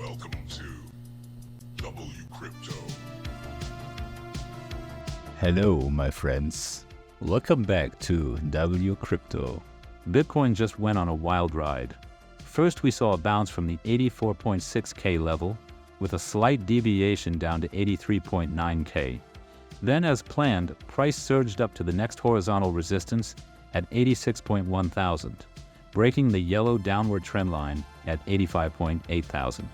Welcome to WCrypto. Hello, my friends. Welcome back to WCrypto. Bitcoin just went on a wild ride. First, we saw a bounce from the 84.6K level, with a slight deviation down to 83.9K. Then, as planned, price surged up to the next horizontal resistance at 86.1 thousand, breaking the yellow downward trend line at 85.8 thousand.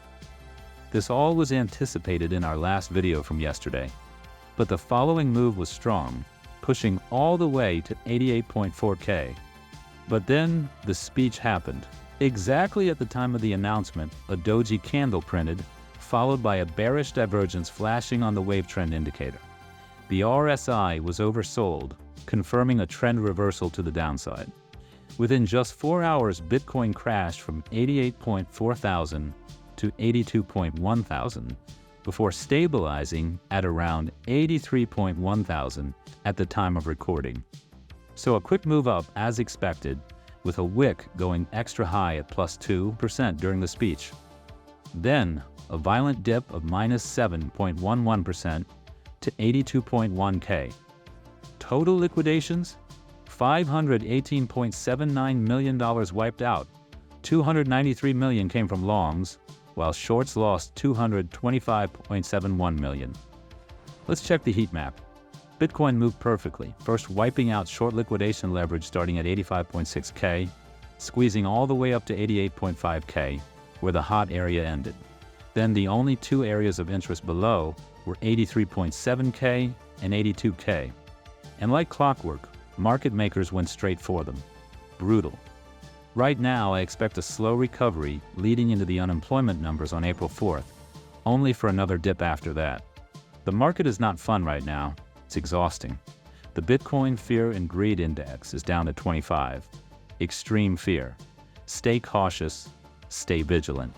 This all was anticipated in our last video from yesterday, but the following move was strong, pushing all the way to 88.4K. But then the speech happened. Exactly at the time of the announcement, a doji candle printed, followed by a bearish divergence flashing on the wave trend indicator. The RSI was oversold, confirming a trend reversal to the downside. Within just 4 hours, Bitcoin crashed from 88.4 thousand to 82.1 thousand, before stabilizing at around 83.1 thousand at the time of recording. So a quick move up as expected, with a wick going extra high at plus 2% during the speech. Then, a violent dip of minus 7.11% to 82.1K. Total liquidations? $518.79 million wiped out. $293 million came from longs, while shorts lost $225.71 million. Let's check the heat map. Bitcoin moved perfectly, first wiping out short liquidation leverage starting at 85.6K, squeezing all the way up to 88.5K, where the hot area ended. Then the only two areas of interest below were 83.7K and 82K. And like clockwork, market makers went straight for them. Brutal. Right now, I expect a slow recovery leading into the unemployment numbers on April 4th, only for another dip after that. The market is not fun right now. It's exhausting. The Bitcoin Fear and Greed Index is down to 25. Extreme fear. Stay cautious. Stay vigilant.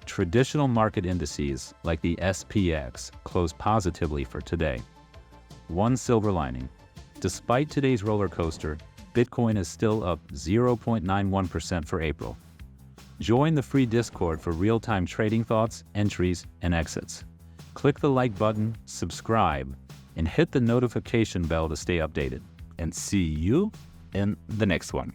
Traditional market indices, like the SPX, closed positively for today. One silver lining. Despite today's roller coaster, Bitcoin is still up 0.91% for April. Join the free Discord for real-time trading thoughts, entries, and exits. Click the like button, subscribe, and hit the notification bell to stay updated. And see you in the next one.